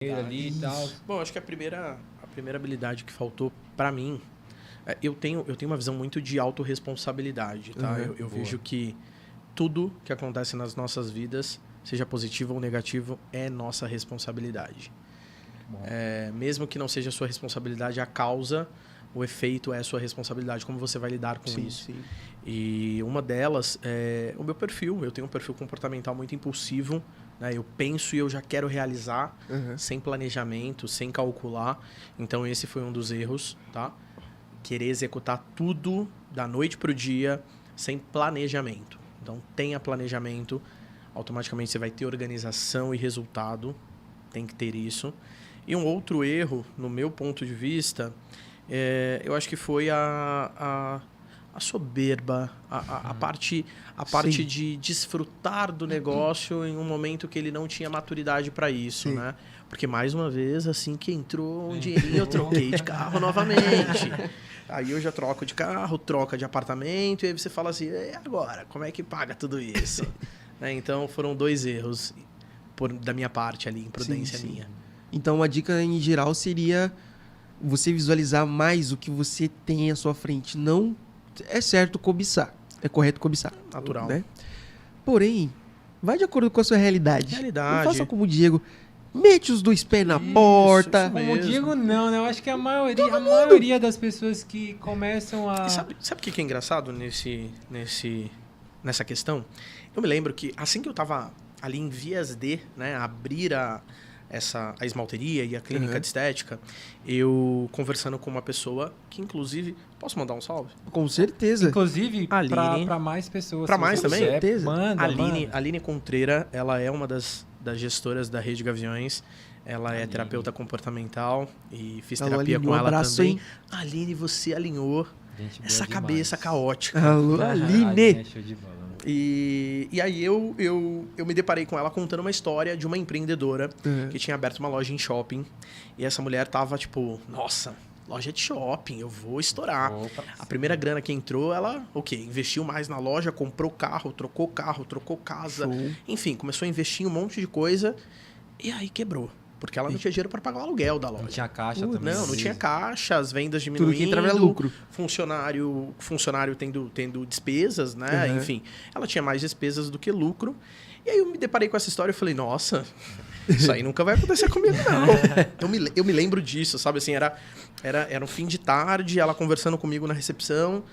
ali e tal. Bom, acho que a primeira habilidade que faltou pra mim, eu tenho uma visão muito de autorresponsabilidade, tá? Eu vejo que tudo que acontece nas nossas vidas, seja positivo ou negativo, é nossa responsabilidade. Mesmo que não seja sua responsabilidade a causa, o efeito é sua responsabilidade, como você vai lidar com isso. Sim. E uma delas é o meu perfil. Eu tenho um perfil comportamental muito impulsivo, né? Eu penso e eu já quero realizar, sem planejamento, sem calcular. Então esse foi um dos erros, tá? Querer executar tudo da noite pro dia, sem planejamento. Então tenha planejamento, automaticamente você vai ter organização e resultado. Tem que ter isso. E um outro erro, no meu ponto de vista, eu acho que foi a soberba, a parte de desfrutar do negócio em um momento que ele não tinha maturidade para isso, né? Porque, mais uma vez, assim que entrou um dinheirinho, eu troquei de carro novamente. Aí eu já troco de carro, troca de apartamento, e aí você fala assim, e agora? Como é que paga tudo isso? Né? Então, foram 2 erros da minha parte ali, imprudência minha. Então, uma dica em geral seria você visualizar mais o que você tem à sua frente. Não é certo cobiçar. É correto cobiçar. Natural. Né? Porém, vai de acordo com a sua realidade. Não faça como o Diego. Mete os 2 pés na porta. Isso Como mesmo. Diego, não, né? Eu acho que a maioria das pessoas que começam a... E sabe o que é engraçado nessa questão? Eu me lembro que assim que eu tava ali em vias de, né, abrir a esmalteria e a clínica de estética, eu conversando com uma pessoa que, inclusive, posso mandar um salve? Com certeza. Inclusive, Aline. para mais pessoas. Pra mais também? Certeza. Manda. Aline Contreira, ela é uma das gestoras da Rede Gaviões. Ela é terapeuta comportamental e fiz terapia Aline, com um ela abraço, também. hein? Aline, você alinhou Gente boa essa demais. cabeça caótica. Alô, A Aline. Aline é show de bola. E aí eu me deparei com ela contando uma história de uma empreendedora que tinha aberto uma loja em shopping. E essa mulher tava tipo, nossa, loja de shopping, eu vou estourar. A primeira grana que entrou, ela, investiu mais na loja, comprou carro, trocou casa. Show. Enfim, começou a investir em um monte de coisa e aí quebrou. Porque ela não tinha dinheiro para pagar o aluguel da loja. Não tinha caixa também. Não tinha caixa, as vendas Tudo diminuindo. que entrava é lucro. Funcionário tendo despesas, né? Enfim, ela tinha mais despesas do que lucro. E aí eu me deparei com essa história e falei, nossa, isso aí nunca vai acontecer comigo, não. Eu me lembro disso, sabe? Assim, era um fim de tarde, ela conversando comigo na recepção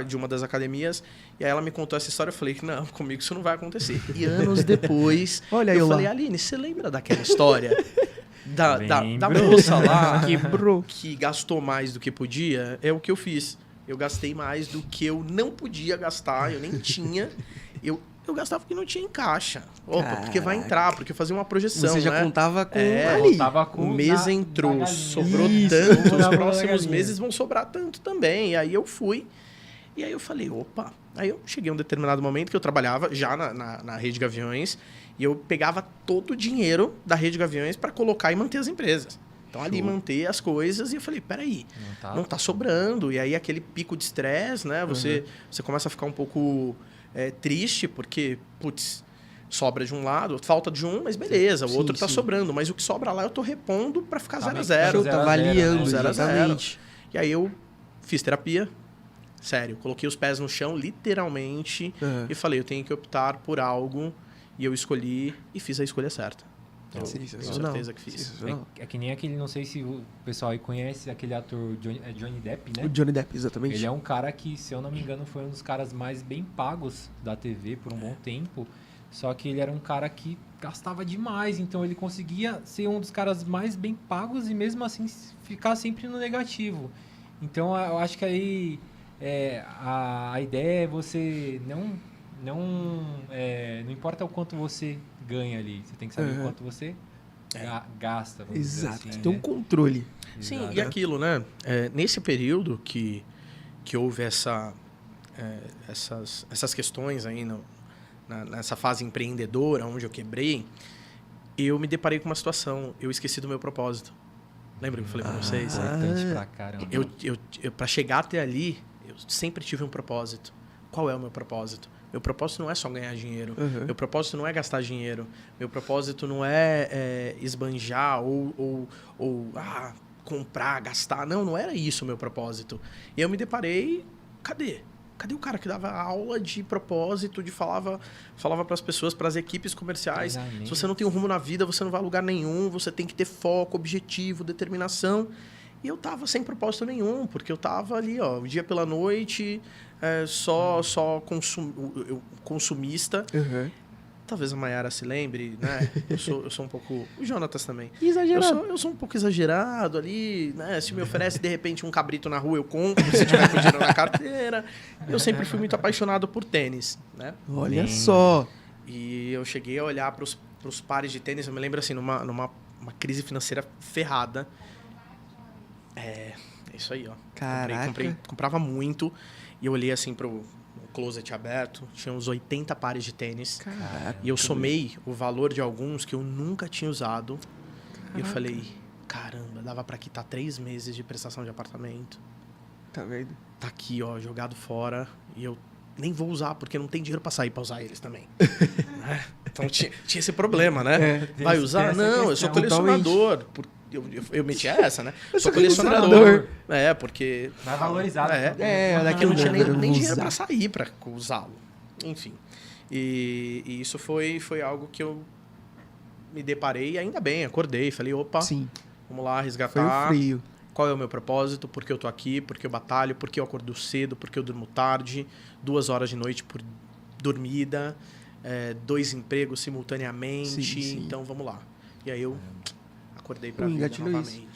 de uma das academias. E aí ela me contou essa história, eu falei, não, comigo isso não vai acontecer. E anos depois, Olha eu lá. falei, Aline, você lembra daquela história? Da moça lá que gastou mais do que podia? É o que eu fiz. Eu gastei mais do que eu não podia gastar, eu nem tinha. Eu gastava porque não tinha em caixa. Porque vai entrar, porque eu fazia uma projeção, Você já né? contava com ali. Contava com O mês entrou, galinha. sobrou Isso, tanto, os na próximos galinha. meses vão sobrar tanto também. E aí eu fui, e aí eu falei, opa. Aí eu cheguei a um determinado momento que eu trabalhava já na Rede Gaviões, e eu pegava todo o dinheiro da Rede Gaviões para colocar e manter as empresas. Então ali manter as coisas, e eu falei, peraí, não tá sobrando. E aí aquele pico de estresse, né? Você começa a ficar um pouco triste, porque, putz, sobra de um lado, falta de um, mas beleza, o outro tá sobrando. Mas o que sobra lá eu tô repondo para ficar 0 a 0. Eu tava avaliando, 0 a 0. exatamente. E aí eu fiz terapia, sério, coloquei os pés no chão, literalmente, e falei, eu tenho que optar por algo, e eu escolhi e fiz a escolha certa. Eu tenho certeza que fiz. É que nem aquele, não sei se o pessoal aí conhece, aquele ator Johnny Depp, né? O Johnny Depp, exatamente. Ele é um cara que, se eu não me engano, foi um dos caras mais bem pagos da TV por um bom tempo. Só que ele era um cara que gastava demais, então ele conseguia ser um dos caras mais bem pagos e mesmo assim ficar sempre no negativo. Então eu acho que aí a ideia é você não importa o quanto você ganha ali, você tem que saber o quanto você gasta. Vamos dizer Exato, assim, tem um né? controle. Sim, Exato. e aquilo, né? Nesse período que houve essas questões aí nessa fase empreendedora, onde eu quebrei, eu me deparei com uma situação. Eu esqueci do meu propósito. Lembra que eu falei pra vocês? Importante pra caramba. Eu para chegar até ali, eu sempre tive um propósito. Qual é o meu propósito? Meu propósito não é só ganhar dinheiro. Uhum. Meu propósito não é gastar dinheiro. Meu propósito não é esbanjar ou comprar, gastar. Não, não era isso o meu propósito. E eu me deparei, cadê? Cadê o cara que dava aula de propósito, falava para as pessoas, para as equipes comerciais, se você não tem um rumo na vida, você não vai a lugar nenhum, você tem que ter foco, objetivo, determinação. E eu tava sem propósito nenhum, porque eu tava ali, ó, o dia pela noite, consumista. Uhum. Talvez a Mayara se lembre, né? Eu sou um pouco... O Jonatas também. Exagerado. Eu sou um pouco exagerado ali, né? Se me oferece, de repente, um cabrito na rua, eu compro. Se tiver com dinheiro na carteira. Eu sempre fui muito apaixonado por tênis, né? Olha só. E eu cheguei a olhar para os pares de tênis. Eu me lembro, assim, numa uma crise financeira ferrada. É isso aí, ó. Caraca. Comprava muito. E eu olhei, assim, pro closet aberto, tinha uns 80 pares de tênis. Caraca. E eu somei o valor de alguns que eu nunca tinha usado. Caraca. E eu falei, caramba, dava pra quitar 3 meses de prestação de apartamento. Tá vendo? Tá aqui, ó, jogado fora. E eu nem vou usar, porque não tem dinheiro pra sair pra usar eles também. Então tinha esse problema, né? Vai usar? Não, eu sou colecionador. Eu meti essa, né? Eu sou sou colecionador. Porque... Vai valorizado. Daqui eu não tinha nem dinheiro pra sair pra usá-lo. Enfim. E isso foi algo que eu me deparei, e ainda bem, acordei. Falei, opa, Sim. vamos lá, Foi resgatar. o frio. Qual é o meu propósito? Por que eu tô aqui? Por que eu batalho? Por que eu acordo cedo? Por que eu durmo tarde? 2 horas de noite por dormida. 2 empregos simultaneamente. Sim. Então, vamos lá. E aí eu acordei pra vida Engatilhou novamente. isso.